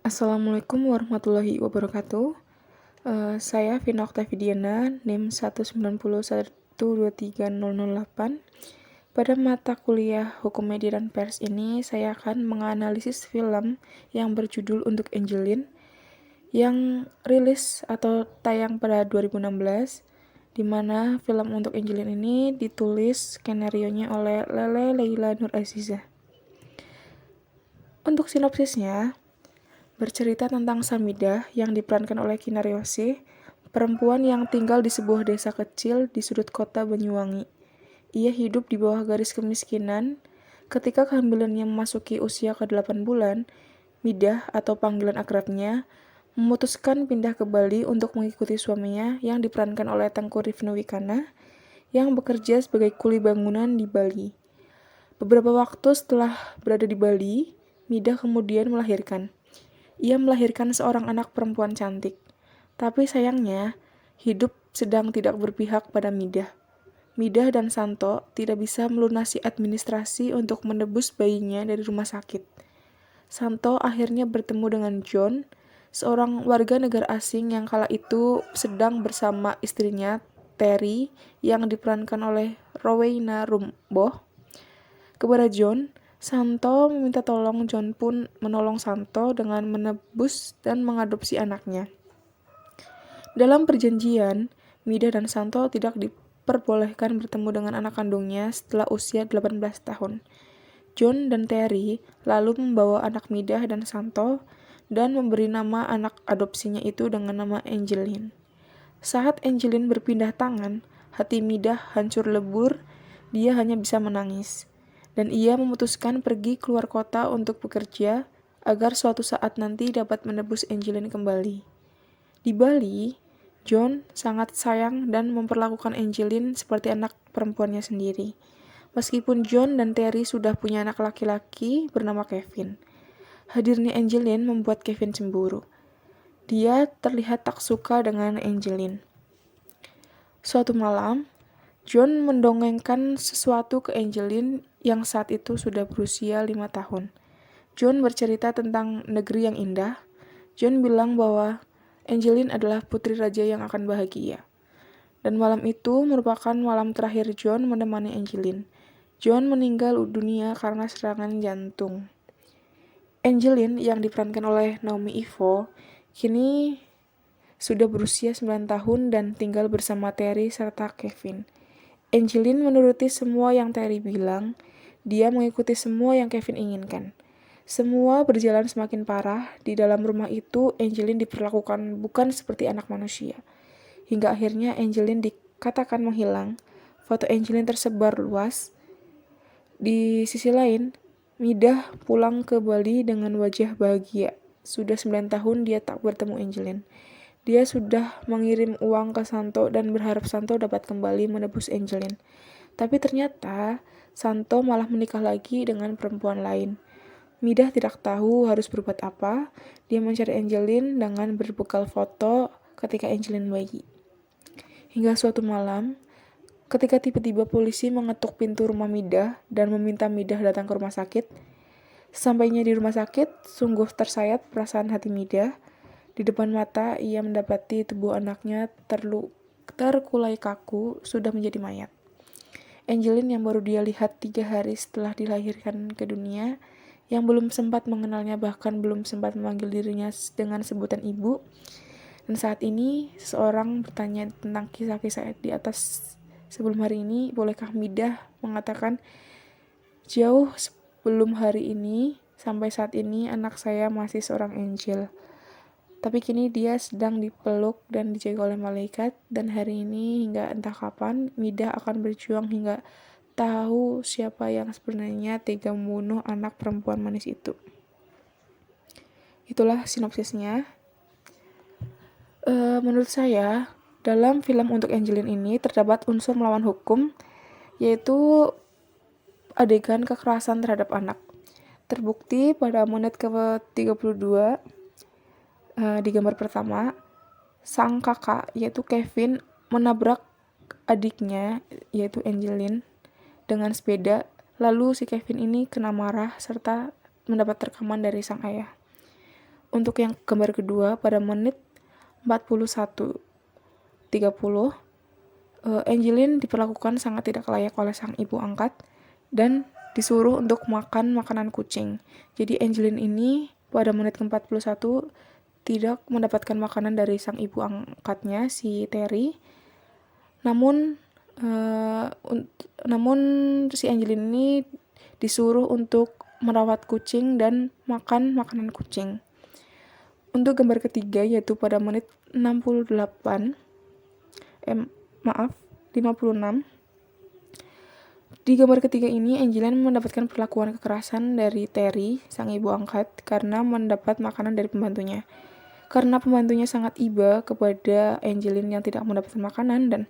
Assalamualaikum warahmatullahi wabarakatuh. Saya Vina Oktavidiana, NIM 190123008. Pada mata kuliah Hukum Media dan Pers ini, saya akan menganalisis film yang berjudul Untuk Angelin yang rilis atau tayang pada 2016, di mana film Untuk Angelin ini ditulis skenarionya oleh Lele Leila Nur Azizah. Untuk sinopsisnya, bercerita tentang Samidah yang diperankan oleh Kinaryosi, perempuan yang tinggal di sebuah desa kecil di sudut kota Banyuwangi. Ia hidup di bawah garis kemiskinan. Ketika kehamilannya memasuki usia ke-8 bulan, Midah atau panggilan akrabnya memutuskan pindah ke Bali untuk mengikuti suaminya yang diperankan oleh Tengku Rifnu Wikana yang bekerja sebagai kuli bangunan di Bali. Beberapa waktu setelah berada di Bali, Midah kemudian melahirkan. Ia melahirkan seorang anak perempuan cantik. Tapi sayangnya, hidup sedang tidak berpihak pada Midah. Midah dan Santo tidak bisa melunasi administrasi untuk menebus bayinya dari rumah sakit. Santo akhirnya bertemu dengan John, seorang warga negara asing yang kala itu sedang bersama istrinya, Terry, yang diperankan oleh Rowena Rumboh. Kepada John, Santo meminta tolong. John pun menolong Santo dengan menebus dan mengadopsi anaknya. Dalam perjanjian, Mida dan Santo tidak diperbolehkan bertemu dengan anak kandungnya setelah usia 18 tahun. John dan Terry lalu membawa anak Mida dan Santo dan memberi nama anak adopsinya itu dengan nama Angelin. Saat Angelin berpindah tangan, hati Mida hancur lebur. Dia hanya bisa menangis. Dan ia memutuskan pergi keluar kota untuk bekerja agar suatu saat nanti dapat menebus Angelin kembali. Di Bali, John sangat sayang dan memperlakukan Angelin seperti anak perempuannya sendiri. Meskipun John dan Terry sudah punya anak laki-laki bernama Kevin. Hadirnya Angelin membuat Kevin cemburu. Dia terlihat tak suka dengan Angelin. Suatu malam, John mendongengkan sesuatu ke Angelin yang saat itu sudah berusia 5 tahun. John bercerita tentang negeri yang indah. John bilang bahwa Angelin adalah putri raja yang akan bahagia. Dan malam itu merupakan malam terakhir John menemani Angelin. John meninggal dunia karena serangan jantung. Angelin yang diperankan oleh Naomi Ivo kini sudah berusia 9 tahun dan tinggal bersama Terry serta Kevin. Angelin menuruti semua yang Terry bilang. Dia mengikuti semua yang Kevin inginkan. Semua berjalan semakin parah. Di dalam rumah itu, Angelin diperlakukan bukan seperti anak manusia. Hingga akhirnya Angelin dikatakan menghilang. Foto Angelin tersebar luas. Di sisi lain, Midah pulang ke Bali dengan wajah bahagia. Sudah 9 tahun dia tak bertemu Angelin. Dia sudah mengirim uang ke Santo dan berharap Santo dapat kembali menebus Angelin. Tapi ternyata Santo malah menikah lagi dengan perempuan lain. Midah tidak tahu harus berbuat apa. Dia mencari Angelin dengan berbekal foto ketika Angelin bayi. Hingga suatu malam, ketika tiba-tiba polisi mengetuk pintu rumah Midah dan meminta Midah datang ke rumah sakit. Sampainya di rumah sakit, sungguh tersayat perasaan hati Midah. Di depan mata, ia mendapati tubuh anaknya terkulai kaku, sudah menjadi mayat. Angelin yang baru dia lihat 3 hari setelah dilahirkan ke dunia, yang belum sempat mengenalnya bahkan belum sempat memanggil dirinya dengan sebutan ibu. Dan saat ini, seseorang bertanya tentang kisah-kisah di atas sebelum hari ini. Bolehkah Midah mengatakan, jauh sebelum hari ini, sampai saat ini anak saya masih seorang angel. Tapi kini dia sedang dipeluk dan dijaga oleh malaikat, dan hari ini hingga entah kapan, Midah akan berjuang hingga tahu siapa yang sebenarnya tega membunuh anak perempuan manis itu. Itulah sinopsisnya. Menurut saya, dalam film Untuk Angelin ini terdapat unsur melawan hukum, yaitu adegan kekerasan terhadap anak. Terbukti pada menit ke-32 di gambar pertama, sang kakak yaitu Kevin menabrak adiknya yaitu Angelin dengan sepeda. Lalu si Kevin ini kena marah serta mendapat rekaman dari sang ayah. untuk yang gambar kedua pada menit 41.30, Angeline diperlakukan sangat tidak layak oleh sang ibu angkat dan disuruh untuk makan makanan kucing. Jadi Angeline ini pada menit ke-41 tidak mendapatkan makanan dari sang ibu angkatnya, si Terry. Namun si Angeline ini disuruh untuk merawat kucing dan makan makanan kucing. Untuk gambar ketiga yaitu pada menit 56. Di gambar ketiga ini, Angeline mendapatkan perlakuan kekerasan dari Terry, sang ibu angkat, karena mendapat makanan dari pembantunya. Karena pembantunya sangat iba kepada Angeline yang tidak mendapatkan makanan dan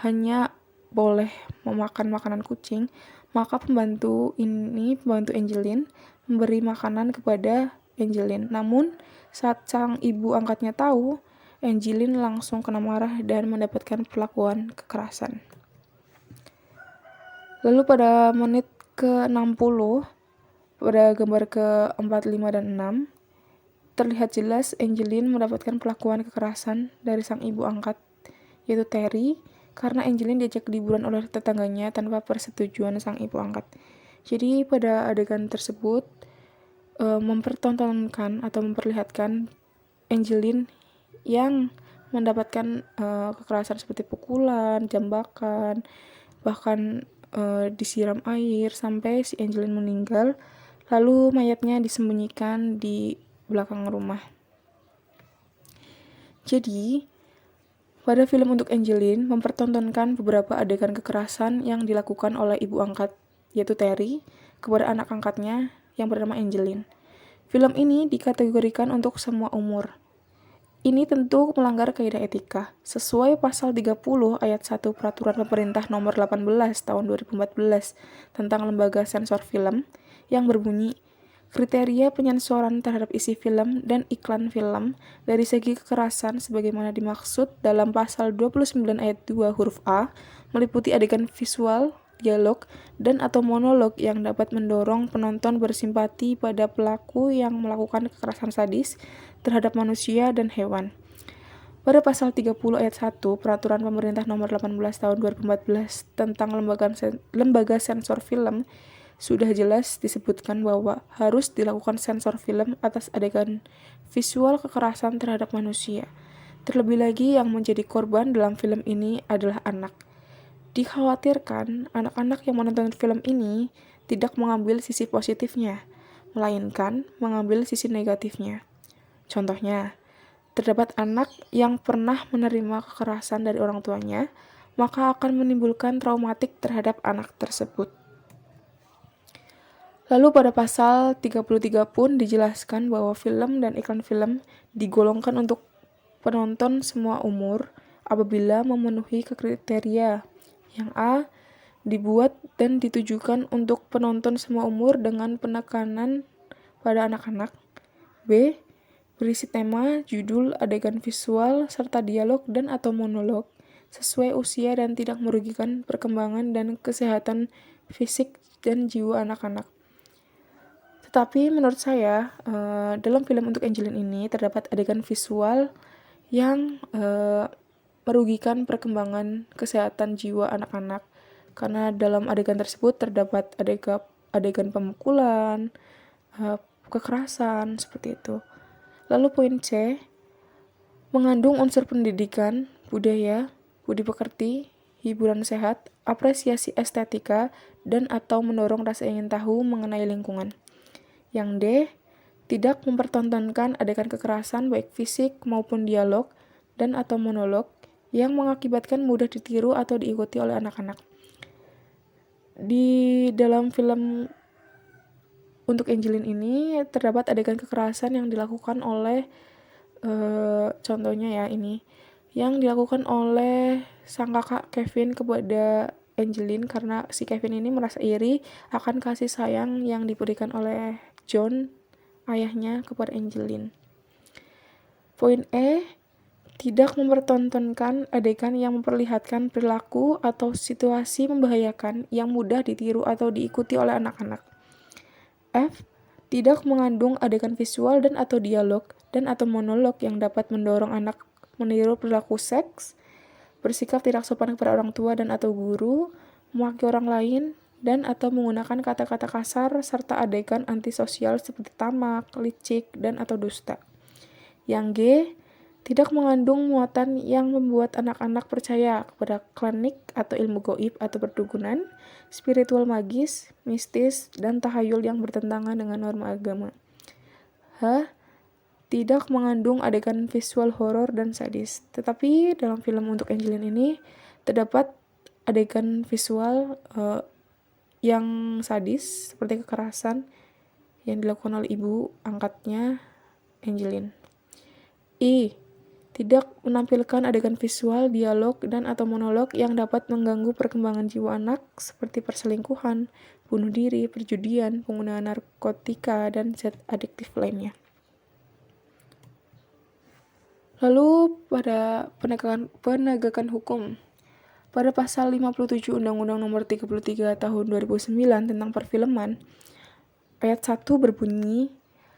hanya boleh memakan makanan kucing, maka pembantu Angeline memberi makanan kepada Angeline. Namun, saat sang ibu angkatnya tahu, Angeline langsung kena marah dan mendapatkan perlakuan kekerasan. Lalu pada menit ke-60, pada gambar ke-45 dan 6, terlihat jelas Angeline mendapatkan perlakuan kekerasan dari sang ibu angkat, yaitu Terry, karena Angeline diajak liburan oleh tetangganya tanpa persetujuan sang ibu angkat. Jadi pada adegan tersebut mempertontonkan atau memperlihatkan Angeline yang mendapatkan kekerasan seperti pukulan, jambakan, bahkan disiram air sampai si Angeline meninggal, lalu mayatnya disembunyikan di belakang rumah. Jadi pada film untuk Angeline mempertontonkan beberapa adegan kekerasan yang dilakukan oleh ibu angkat, yaitu Terry, kepada anak angkatnya yang bernama Angeline. Film ini dikategorikan untuk semua umur. Ini tentu melanggar kaidah etika. Sesuai pasal 30 ayat 1 Peraturan Pemerintah Nomor 18 Tahun 2014 tentang Lembaga Sensor Film yang berbunyi, kriteria penyensoran terhadap isi film dan iklan film dari segi kekerasan sebagaimana dimaksud dalam pasal 29 ayat 2 huruf A meliputi adegan visual, dialog, dan atau monolog yang dapat mendorong penonton bersimpati pada pelaku yang melakukan kekerasan sadis terhadap manusia dan hewan. Pada pasal 30 ayat 1 Peraturan Pemerintah Nomor 18 Tahun 2014 tentang Lembaga Sensor Film sudah jelas disebutkan bahwa harus dilakukan sensor film atas adegan visual kekerasan terhadap manusia. Terlebih lagi yang menjadi korban dalam film ini adalah anak. Dikhawatirkan anak-anak yang menonton film ini tidak mengambil sisi positifnya, melainkan mengambil sisi negatifnya. Contohnya, terdapat anak yang pernah menerima kekerasan dari orang tuanya, maka akan menimbulkan traumatik terhadap anak tersebut. Lalu pada pasal 33 pun dijelaskan bahwa film dan iklan film digolongkan untuk penonton semua umur apabila memenuhi kriteria. Yang A, dibuat dan ditujukan untuk penonton semua umur dengan penekanan pada anak-anak. B, berisi tema, judul, adegan visual, serta dialog dan atau monolog sesuai usia dan tidak merugikan perkembangan dan kesehatan fisik dan jiwa anak-anak. Tetapi menurut saya, dalam film untuk Angeline ini terdapat adegan visual yang merugikan perkembangan kesehatan jiwa anak-anak, karena dalam adegan tersebut terdapat adegan pemukulan, kekerasan, seperti itu. Lalu poin C, mengandung unsur pendidikan, budaya, budi pekerti, hiburan sehat, apresiasi estetika, dan atau mendorong rasa ingin tahu mengenai lingkungan. Yang D, tidak mempertontonkan adegan kekerasan baik fisik maupun dialog dan atau monolog yang mengakibatkan mudah ditiru atau diikuti oleh anak-anak. Di dalam film untuk Angeline ini terdapat adegan kekerasan yang dilakukan oleh contohnya ya ini yang dilakukan oleh sang kakak Kevin kepada Angeline karena si Kevin ini merasa iri akan kasih sayang yang diberikan oleh John, ayahnya, kepada Angeline. Poin E, tidak mempertontonkan adegan yang memperlihatkan perilaku atau situasi membahayakan yang mudah ditiru atau diikuti oleh anak-anak. F, Tidak mengandung adegan visual dan atau dialog dan atau monolog yang dapat mendorong anak meniru perilaku seks, bersikap tidak sopan kepada orang tua dan atau guru, memaki orang lain, dan atau menggunakan kata-kata kasar serta adegan antisosial seperti tamak, licik, dan atau dusta. Yang G, tidak mengandung muatan yang membuat anak-anak percaya kepada klinik atau ilmu goib atau perdukunan, spiritual magis, mistis, dan tahayul yang bertentangan dengan norma agama. H, tidak mengandung adegan visual horor dan sadis. Tetapi dalam film untuk Angeline ini terdapat adegan visual yang sadis seperti kekerasan yang dilakukan oleh ibu angkatnya Angeline. I, tidak menampilkan adegan visual, dialog, dan atau monolog yang dapat mengganggu perkembangan jiwa anak seperti perselingkuhan, bunuh diri, perjudian, penggunaan narkotika, dan zat adiktif lainnya. Lalu pada penegakan hukum. Pada pasal 57 Undang-Undang Nomor 33 Tahun 2009 tentang perfilman, ayat 1 berbunyi,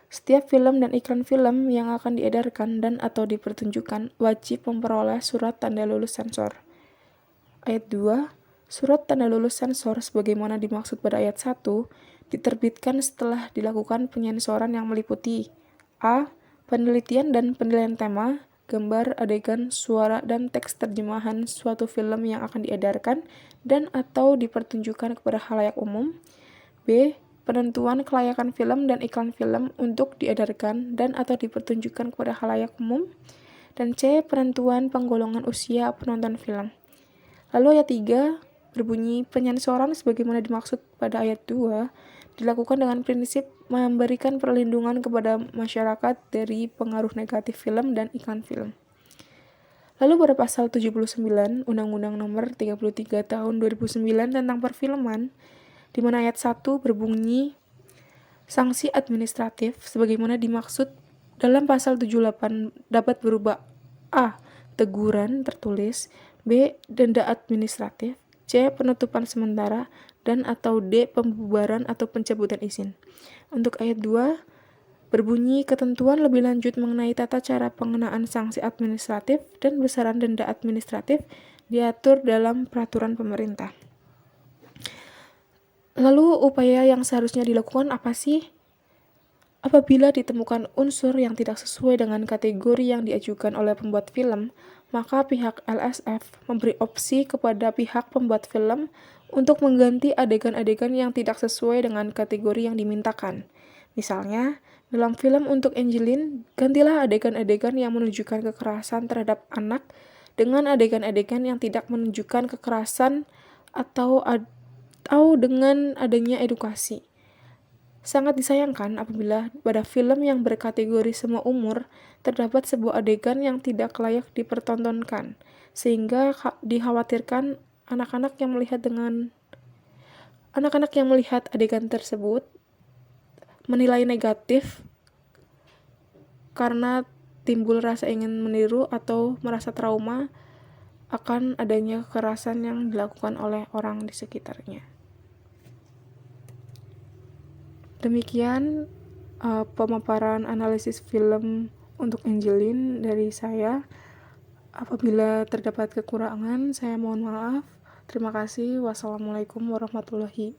setiap film dan iklan film yang akan diedarkan dan atau dipertunjukkan wajib memperoleh surat tanda lulus sensor. Ayat 2, surat tanda lulus sensor sebagaimana dimaksud pada ayat 1 diterbitkan setelah dilakukan penyensoran yang meliputi A. Penelitian dan penilaian tema, gambar, adegan, suara, dan teks terjemahan suatu film yang akan diedarkan dan atau dipertunjukkan kepada khalayak umum. B. Penentuan kelayakan film dan iklan film untuk diedarkan dan atau dipertunjukkan kepada khalayak umum. Dan C. Penentuan penggolongan usia penonton film. Lalu ayat 3 berbunyi, penyensoran sebagaimana dimaksud pada ayat 2 dilakukan dengan prinsip memberikan perlindungan kepada masyarakat dari pengaruh negatif film dan iklan film. Lalu pada pasal 79 Undang-Undang Nomor 33 Tahun 2009 tentang perfilman, di mana ayat 1 berbunyi, sanksi administratif sebagaimana dimaksud dalam pasal 78 dapat berupa A. Teguran tertulis, B. Denda administratif, C. Penutupan sementara, dan atau D. Pembubaran atau pencabutan izin. Untuk ayat 2 berbunyi ketentuan lebih lanjut mengenai tata cara pengenaan sanksi administratif dan besaran denda administratif diatur dalam peraturan pemerintah. Lalu upaya yang seharusnya dilakukan apa sih? Apabila ditemukan unsur yang tidak sesuai dengan kategori yang diajukan oleh pembuat film, maka pihak LSF memberi opsi kepada pihak pembuat film untuk mengganti adegan-adegan yang tidak sesuai dengan kategori yang dimintakan. Misalnya, dalam film untuk Angeline, gantilah adegan-adegan yang menunjukkan kekerasan terhadap anak dengan adegan-adegan yang tidak menunjukkan kekerasan atau dengan adanya edukasi. Sangat disayangkan apabila pada film yang berkategori semua umur terdapat sebuah adegan yang tidak layak dipertontonkan, sehingga dikhawatirkan anak-anak yang melihat adegan tersebut menilai negatif karena timbul rasa ingin meniru atau merasa trauma akan adanya kekerasan yang dilakukan oleh orang di sekitarnya. Demikian pemaparan analisis film untuk Angeline dari saya. Apabila terdapat kekurangan, saya mohon maaf. Terima kasih. Wassalamualaikum warahmatullahi